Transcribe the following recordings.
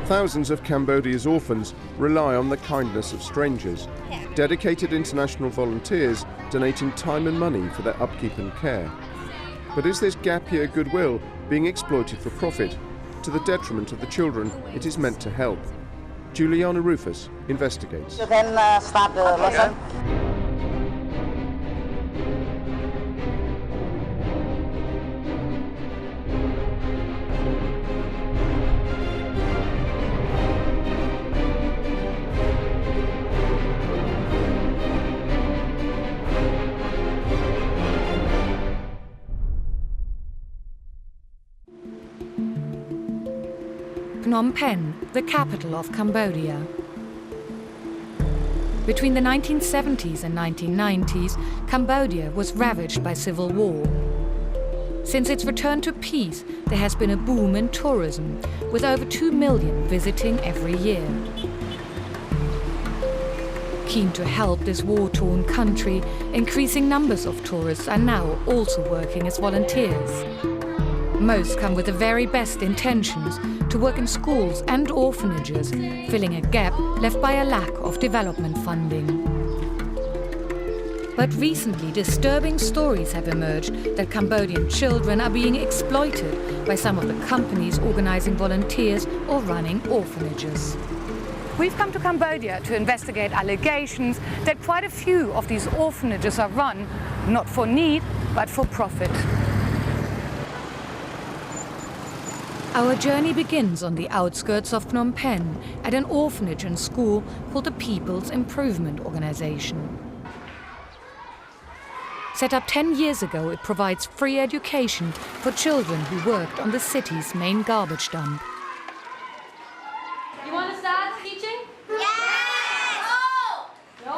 Thousands of Cambodia's orphans rely on the kindness of strangers, dedicated international volunteers donating time and money for their upkeep and care. But is this gap year goodwill being exploited for profit, to the detriment of the children it is meant to help? Juliana Rufus investigates. You can start the lesson. Phnom Penh, the capital of Cambodia. Between the 1970s and 1990s, Cambodia was ravaged by civil war. Since its return to peace, there has been a boom in tourism, with over 2 million visiting every year. Keen to help this war-torn country, increasing numbers of tourists are now also working as volunteers. Most come with the very best intentions to work in schools and orphanages, filling a gap left by a lack of development funding. But recently, disturbing stories have emerged that Cambodian children are being exploited by some of the companies organizing volunteers or running orphanages. We've come to Cambodia to investigate allegations that quite a few of these orphanages are run not for need, but for profit. Our journey begins on the outskirts of Phnom Penh at an orphanage and school called the People's Improvement Organization. Set up 10 years ago, it provides free education for children who worked on the city's main garbage dump. You want to start teaching? Yes! No?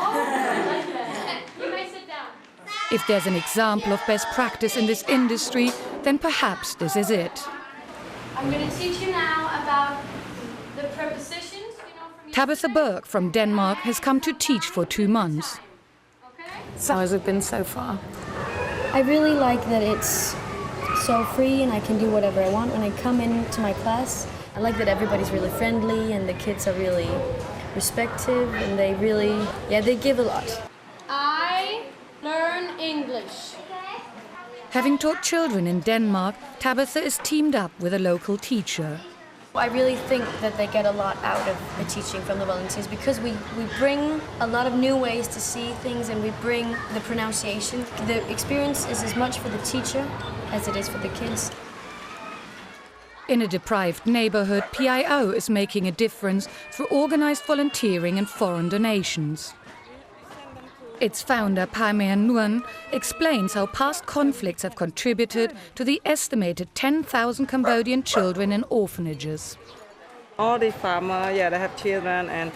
You may sit down. If there's an example of best practice in this industry, then perhaps this is it. I'm going to teach you now about the prepositions. Tabitha Berg from Denmark has come to teach for 2 months. Okay? So how has it been so far? I really like that it's so free and I can do whatever I want when I come into my class. I like that everybody's really friendly and the kids are really respectful and they really, they give a lot. I learn English. Having taught children in Denmark, Tabitha is teamed up with a local teacher. I really think that they get a lot out of the teaching from the volunteers because we bring a lot of new ways to see things and we bring the pronunciation. The experience is as much for the teacher as it is for the kids. In a deprived neighborhood, PIO is making a difference through organized volunteering and foreign donations. Its founder, Paimean Nguyen, explains how past conflicts have contributed to the estimated 10,000 Cambodian children in orphanages. All the farmers, they have children and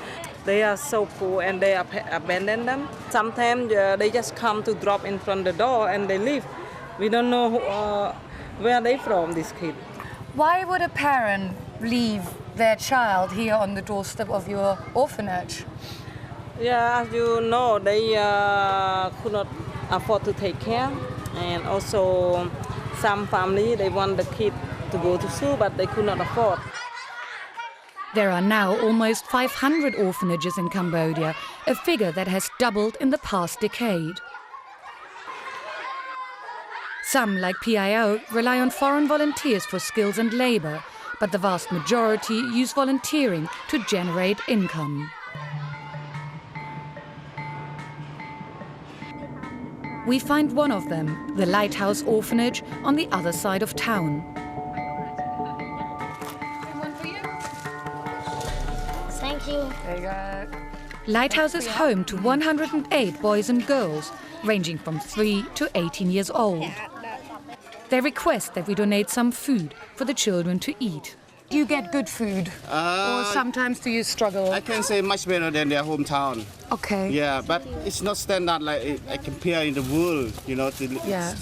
they are so poor and they abandon them. Sometimes they just come to drop in front of the door and they leave. We don't know where they from, these kids. Why would a parent leave their child here on the doorstep of your orphanage? Yeah, as you know, they could not afford to take care. And also, some family, they want the kid to go to school, but they could not afford. There are now almost 500 orphanages in Cambodia, a figure that has doubled in the past decade. Some, like PIO, rely on foreign volunteers for skills and labor, but the vast majority use volunteering to generate income. We find one of them, the Lighthouse Orphanage, on the other side of town. Thank you. There you go. Lighthouse is home to 108 boys and girls, ranging from 3 to 18 years old. They request that we donate some food for the children to eat. Do you get good food? Or sometimes do you struggle? I can say much better than their hometown. Okay. Yeah, but it's not standard like I compare in the world. You know, the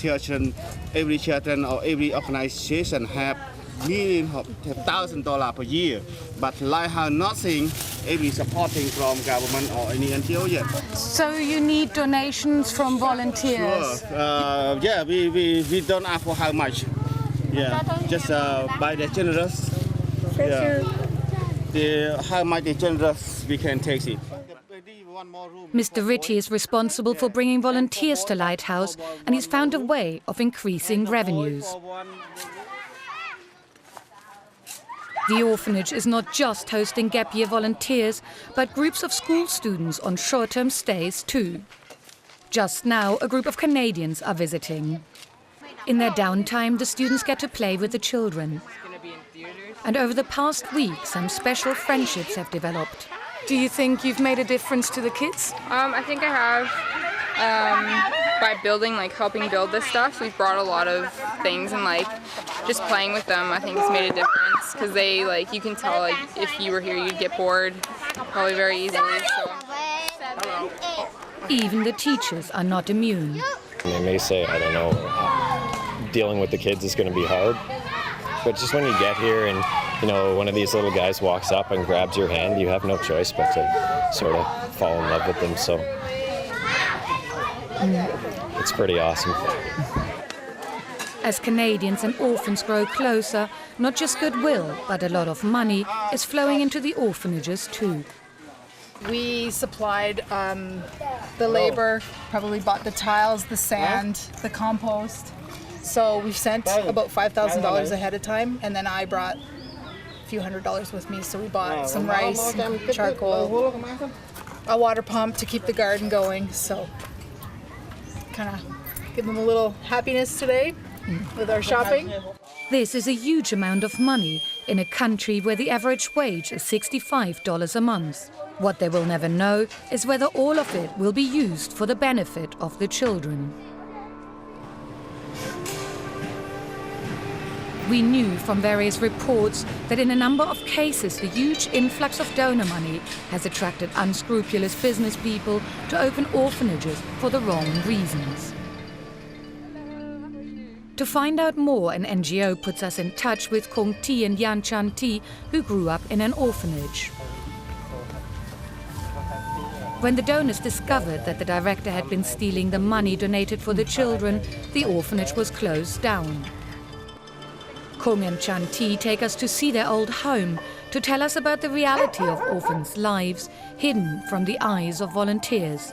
children, every children or every organization have millions of $1,000 per year. But Lighthouse nothing, every supporting from government or any NGO yet. So you need donations from volunteers? Sure. Yeah, we don't ask for how much. Yeah, just by the generous. Thank you. how much generous we can take it. Mr. Ritchie is responsible for bringing volunteers to Lighthouse, and he's found a way of increasing revenues. The orphanage is not just hosting gap year volunteers, but groups of school students on short-term stays too. Just now, a group of Canadians are visiting. In their downtime, the students get to play with the children. And over the past week, some special friendships have developed. Do you think you've made a difference to the kids? I think I have. By building, helping build this stuff, we've brought a lot of things, and just playing with them, I think it's made a difference, because they, you can tell, if you were here, you'd get bored probably very easily. So. Even the teachers are not immune. They may say, I don't know, dealing with the kids is going to be hard, but just when you get here and one of these little guys walks up and grabs your hand, you have no choice but to sort of fall in love with them. So it's pretty awesome. As Canadians and orphans grow closer, not just goodwill, but a lot of money is flowing into the orphanages too. We supplied the labor, probably bought the tiles, the sand, the compost. So we've sent about $5,000 ahead of time, and then I brought a few $100s with me. So we bought some rice, charcoal, a water pump to keep the garden going. So kind of give them a little happiness today with our shopping. This is a huge amount of money in a country where the average wage is $65 a month. What they will never know is whether all of it will be used for the benefit of the children. We knew from various reports that in a number of cases the huge influx of donor money has attracted unscrupulous business people to open orphanages for the wrong reasons. To find out more, an NGO puts us in touch with Kong Ti and Yan Chan Ti, who grew up in an orphanage. When the donors discovered that the director had been stealing the money donated for the children, the orphanage was closed down. Kong and Chan Ti take us to see their old home, to tell us about the reality of orphans' lives, hidden from the eyes of volunteers.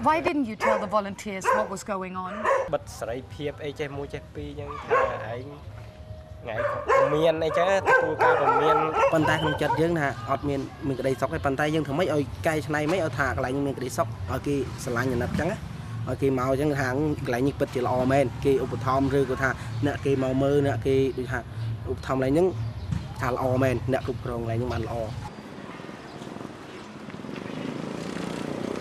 Why didn't you tell the volunteers what was going on?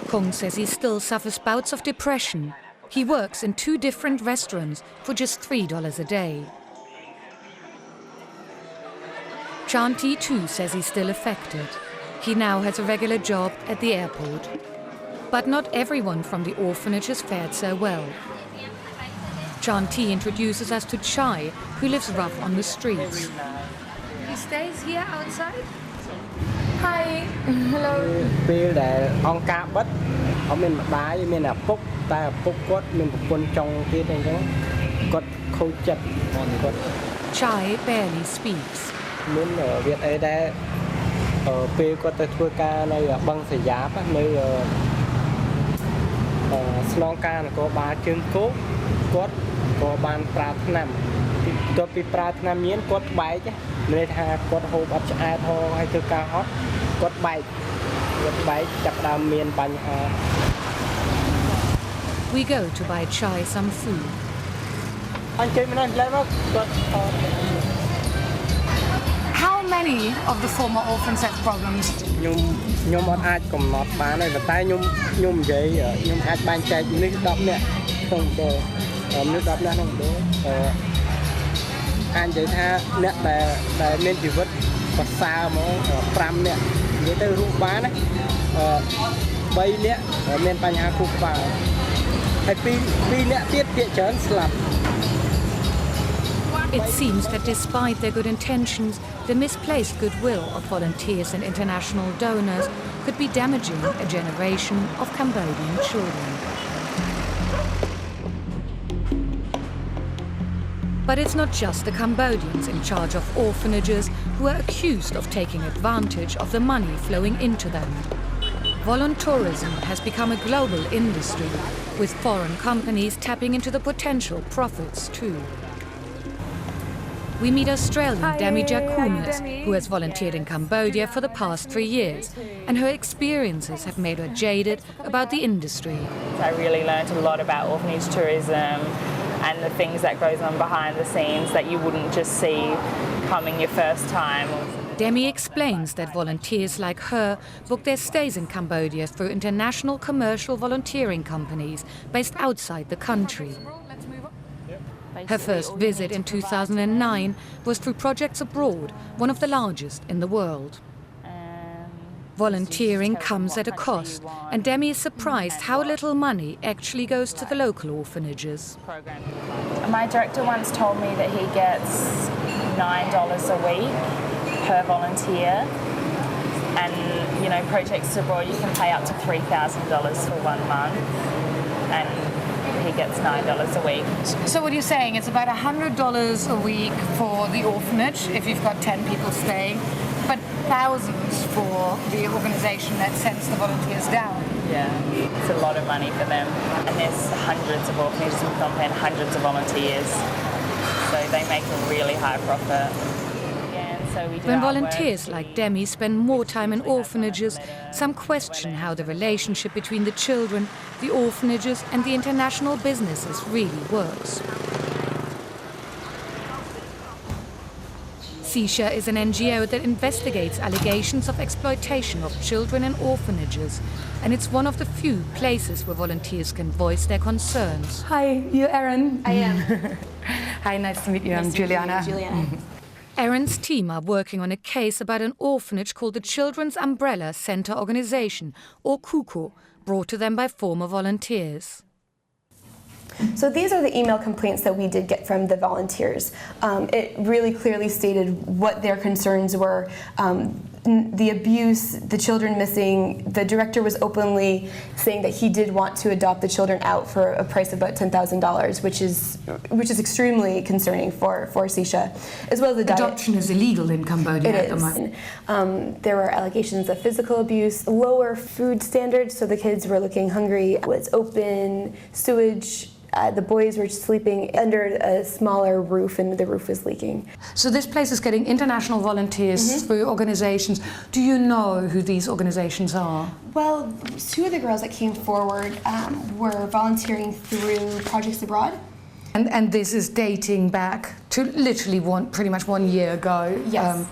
Kong says he still suffers bouts of depression. He works in 2 different restaurants for just $3 a day. Chan Ti too says he's still affected. He now has a regular job at the airport. But not everyone from the orphanage has fared so well. Chan Ti introduces us to Chai, who lives rough on the streets. He stays here outside? Hi. Hello. Chai barely speaks. We go to buy Chai some food. How many of the former orphans have problems? It seems that despite their good intentions, the misplaced goodwill of volunteers and international donors could be damaging a generation of Cambodian children. But it's not just the Cambodians in charge of orphanages who are accused of taking advantage of the money flowing into them. Voluntourism has become a global industry, with foreign companies tapping into the potential profits too. We meet Australian Demi Jacoumes, who has volunteered in Cambodia for the past 3 years, and her experiences have made her jaded about the industry. I really learned a lot about orphanage tourism and the things that goes on behind the scenes that you wouldn't just see coming your first time. Demi explains that volunteers like her book their stays in Cambodia through international commercial volunteering companies based outside the country. Her first visit in 2009 was through Projects Abroad, one of the largest in the world. Volunteering comes at a cost, and Demi is surprised how little money actually goes to the local orphanages. My director once told me that he gets $9 a week per volunteer, and you know, Projects Abroad you can pay up to $3,000 for 1 month, and he gets $9 a week. So what you're saying, it's about $100 a week for the orphanage if you've got 10 people staying, but thousands for the organisation that sends the volunteers down. Yeah, it's a lot of money for them, and there's hundreds of orphanages in Phnom Penh, hundreds of volunteers, so they make a really high profit. When volunteers like Demi spend more time in orphanages, some question how the relationship between the children, the orphanages and the international businesses really works. Sisha is an NGO that investigates allegations of exploitation of children in orphanages, and it's one of the few places where volunteers can voice their concerns. Hi, you're Erin? I am. Hi, nice to meet you. I'm Juliana. Erin's team are working on a case about an orphanage called the Children's Umbrella Center Organization, or CUCO, brought to them by former volunteers. So these are the email complaints that we did get from the volunteers. It really clearly stated what their concerns were. The abuse, the children missing. The director was openly saying that he did want to adopt the children out for a price of about $10,000, which is extremely concerning for Sisha, as well as the adoption is illegal in Cambodia at the moment. There were allegations of physical abuse, lower food standards, so the kids were looking hungry. It was open sewage. The boys were sleeping under a smaller roof, and the roof was leaking. So this place is getting international volunteers through organizations. Do you know who these organizations are? Well, 2 of the girls that came forward were volunteering through Projects Abroad. And this is dating back to literally pretty much 1 year ago. Yes.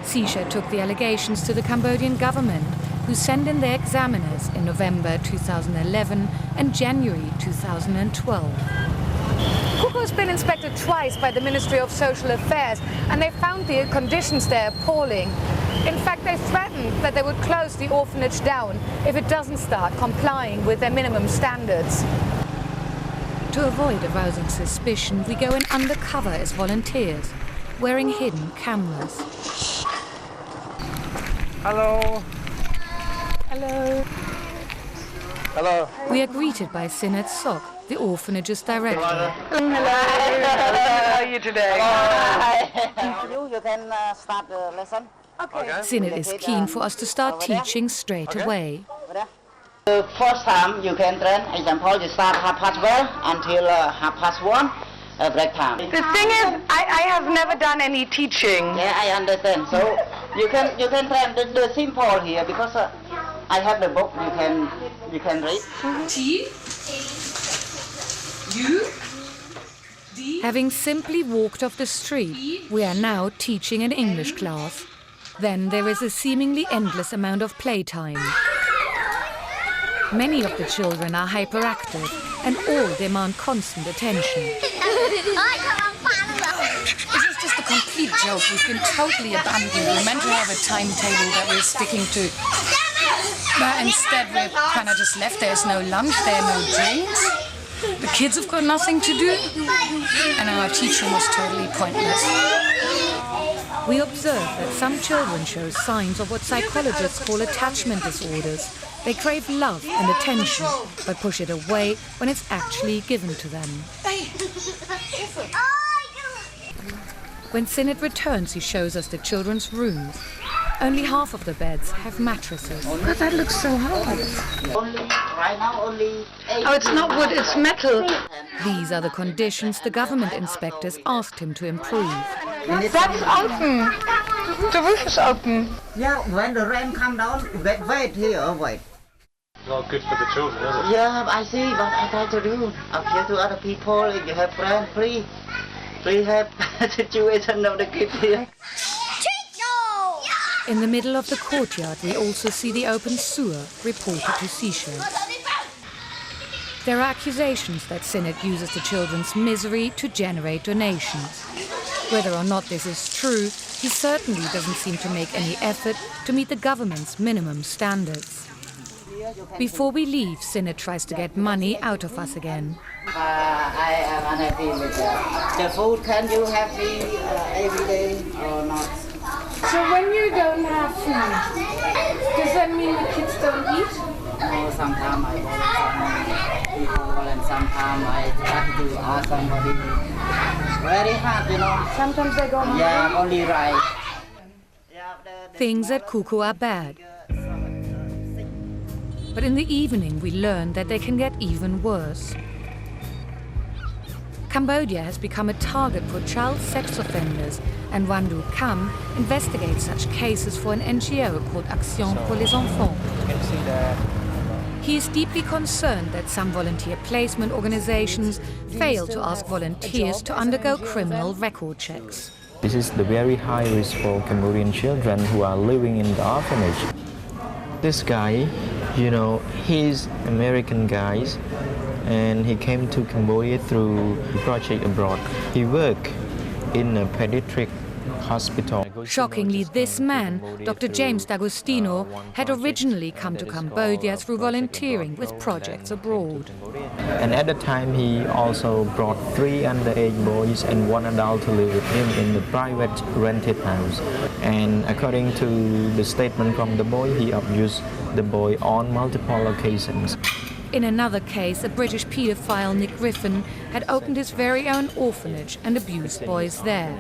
Sisha took the allegations to the Cambodian government, who sent in their examiners in November 2011 and January 2012. CUCO has been inspected twice by the Ministry of Social Affairs, and they found the conditions there appalling. In fact, they threatened that they would close the orphanage down if it doesn't start complying with their minimum standards. To avoid arousing suspicion, we go in undercover as volunteers, wearing hidden cameras. Hello. Hello. Hello. We are greeted by Sinet Sok, the orphanage's director. Hello. How are you today? You can start the lesson. Okay. Sinet is keen for us to start teaching straight away. The first time you can train, example, you start 12:30 until 1:30. Break time. The thing is, I have never done any teaching. Yeah, I understand. So you can train the simple here because I have the book. You can read. Having simply walked off the street, we are now teaching an English class. Then there is a seemingly endless amount of playtime. Many of the children are hyperactive and all demand constant attention. This is just a complete joke. We've been totally abandoned. We're meant to have a timetable that we're sticking to. But instead we're kind of just left. There's no lunch, there are no drinks. The kids have got nothing to do. And our teaching was totally pointless. We observe that some children show signs of what psychologists call attachment disorders. They crave love and attention, but push it away when it's actually given to them. When Sinet returns, he shows us the children's rooms. Only half of the beds have mattresses. God, that looks so hard. Right now only 8. Oh, it's not wood, it's metal. These are the conditions the government inspectors asked him to improve. That's open. The roof is open. Yeah, when the rain come down, wait here, wait. Not good for the children, is it? Yeah, I see, but I try to do. Appeal to other people, if you have friends, please help the situation of the kids here. In the middle of the courtyard, we also see the open sewer reported to Seychelles. There are accusations that Sinet uses the children's misery to generate donations. Whether or not this is true, he certainly doesn't seem to make any effort to meet the government's minimum standards. Before we leave, Sinet tries to get money out of us again. I am unhappy with the food. Can you have me every day or not? So when you don't have food, does that mean the kids don't eat? No, sometimes I want some people and sometimes I try to ask somebody. Very hard, you know. Sometimes they go hungry? Yeah, only rice. Things at Kuku are bad. But in the evening, we learn that they can get even worse. Cambodia has become a target for child sex offenders, and Wandu Kam investigates such cases for an NGO called Action pour les enfants. He is deeply concerned that some volunteer placement organizations fail to ask volunteers to undergo criminal record checks. This is the very high risk for Cambodian children who are living in the orphanage. This guy, you know, he's American guy, and he came to Cambodia through project abroad. He worked in a pediatric hospital. Shockingly, this man, Dr. James D'Agostino, had originally come to Cambodia through volunteering with projects abroad. And at the time, he also brought 3 underage boys and 1 adult to live with him in the private rented house. And according to the statement from the boy, he abused the boy on multiple occasions. In another case, a British paedophile, Nick Griffin, had opened his very own orphanage and abused boys there.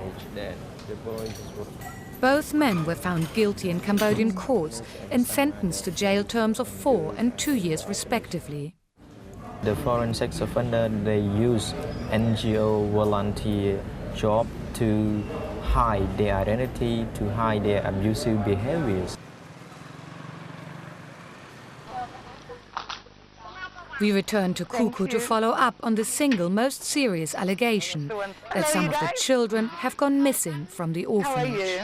Both men were found guilty in Cambodian courts and sentenced to jail terms of 4 and 2 years respectively. The foreign sex offender, they use NGO volunteer job to hide their identity, to hide their abusive behaviors. We return to Kuku to follow up on the single most serious allegation that some of the children have gone missing from the orphanage.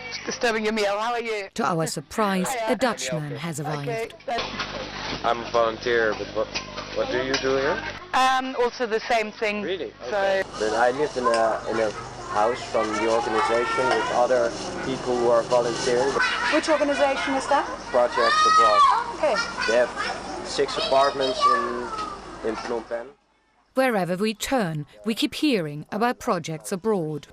It's disturbing your meal. How are you? To our surprise, a Dutchman has arrived. I'm a volunteer, but what do you do here? Also the same thing. Really? Okay. But I live in a house from the organization with other people who are volunteering. Which organization is that? Projects abroad. Okay. They have 6 apartments in Phnom Penh. Wherever we turn, we keep hearing about projects abroad.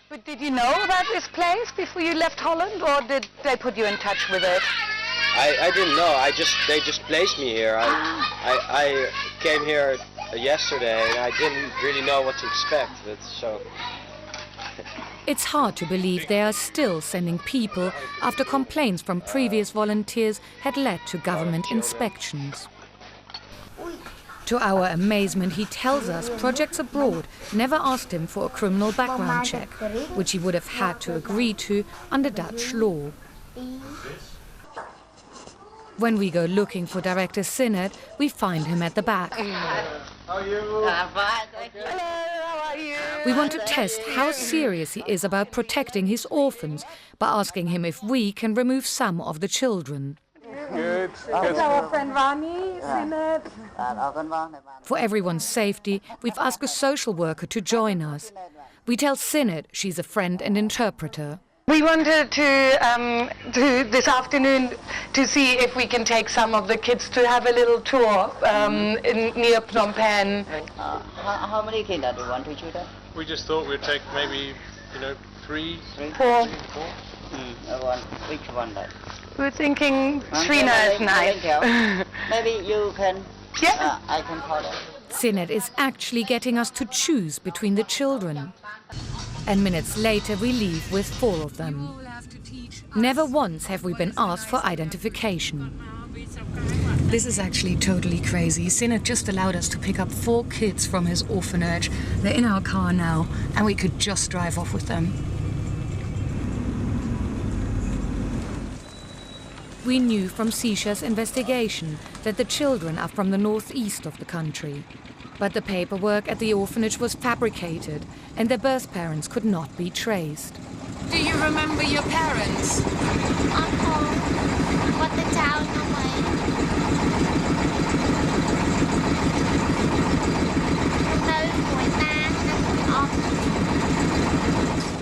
But did you know about this place before you left Holland, or did they put you in touch with it? I didn't know. They just placed me here. I came here yesterday and I didn't really know what to expect. So. It's hard to believe they are still sending people after complaints from previous volunteers had led to government inspections. To our amazement, he tells us projects abroad never asked him for a criminal background check, which he would have had to agree to under Dutch law. When we go looking for Director Sinet, we find him at the back. How are you? I'm fine, thank you. Hello, how are you? We want to test how serious he is about protecting his orphans by asking him if we can remove some of the children. Good. It's our friend Vani, Sinet. For everyone's safety, we've asked a social worker to join us. We tell Sinet she's a friend and interpreter. We wanted to this afternoon to see if we can take some of the kids to have a little tour near Phnom Penh. How many kids do you want to shoot at? We just thought we'd take maybe, 3, 4. Which one? We're thinking Srina is nice. Maybe you can. Yeah. I can call it. Sinet is actually getting us to choose between the children. And minutes later we leave with 4 of them. Never once have we been asked for identification. This is actually totally crazy. Sinet just allowed us to pick up 4 kids from his orphanage. They're in our car now, and we could just drive off with them. We knew from Sisha's investigation that the children are from the northeast of the country. But the paperwork at the orphanage was fabricated, and their birth parents could not be traced. Do you remember your parents? What the town away?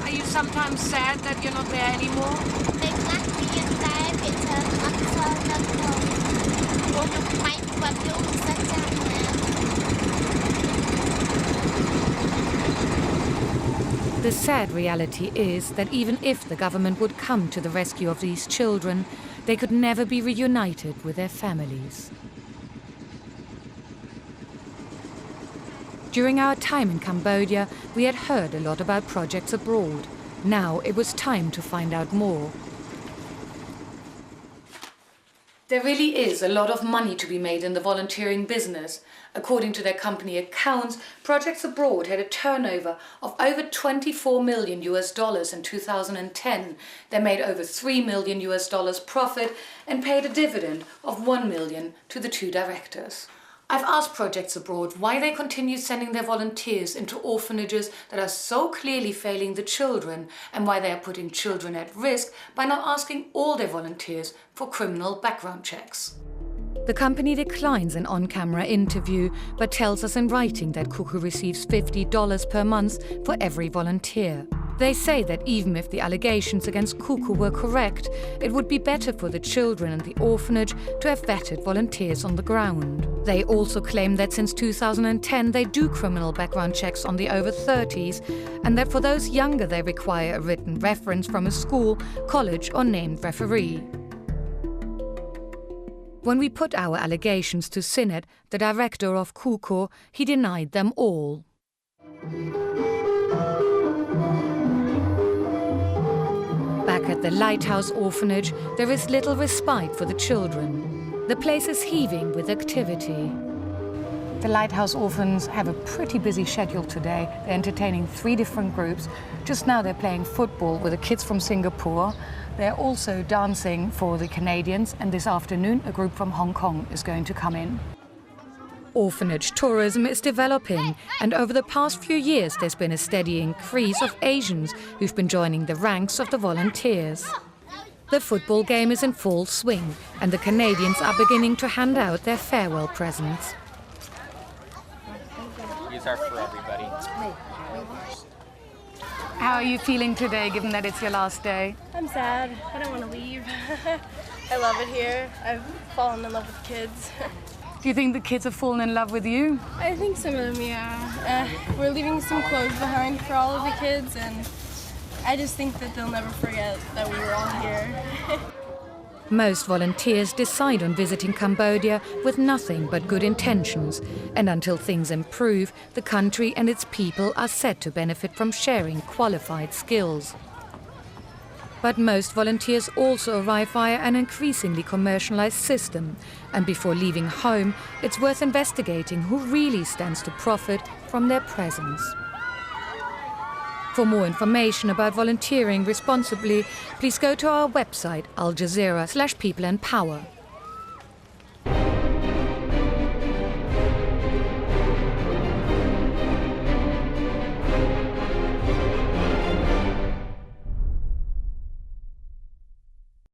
Are you sometimes sad that you're not there anymore? The sad reality is that even if the government would come to the rescue of these children, they could never be reunited with their families. During our time in Cambodia, we had heard a lot about projects abroad. Now it was time to find out more. There really is a lot of money to be made in the volunteering business. According to their company accounts, Projects Abroad had a turnover of over $24 million in 2010. They made over $3 million profit and paid a dividend of $1 million to the 2 directors. I've asked Projects Abroad why they continue sending their volunteers into orphanages that are so clearly failing the children, and why they are putting children at risk by not asking all their volunteers for criminal background checks. The company declines an on-camera interview, but tells us in writing that Cuckoo receives $50 per month for every volunteer. They say that even if the allegations against Cuckoo were correct, it would be better for the children and the orphanage to have vetted volunteers on the ground. They also claim that since 2010 they do criminal background checks on the over 30s, and that for those younger they require a written reference from a school, college or named referee. When we put our allegations to Sinet, the director of Cuckoo, he denied them all. Back at the Lighthouse Orphanage, there is little respite for the children. The place is heaving with activity. The Lighthouse Orphans have a pretty busy schedule today. They're entertaining 3 different groups. Just now they're playing football with the kids from Singapore. They're also dancing for the Canadians, and this afternoon a group from Hong Kong is going to come in. Orphanage tourism is developing, and over the past few years there's been a steady increase of Asians who've been joining the ranks of the volunteers. The football game is in full swing, and the Canadians are beginning to hand out their farewell presents. These are for everybody. How are you feeling today, given that it's your last day? I'm sad. I don't want to leave. I love it here. I've fallen in love with kids. Do you think the kids have fallen in love with you? I think some of them, yeah. We're leaving some clothes behind for all of the kids, and I just think that they'll never forget that we were all here. Most volunteers decide on visiting Cambodia with nothing but good intentions, and until things improve, the country and its people are said to benefit from sharing qualified skills. But most volunteers also arrive via an increasingly commercialized system, and before leaving home, it's worth investigating who really stands to profit from their presence. For more information about volunteering responsibly, please go to our website, Al Jazeera/People and Power.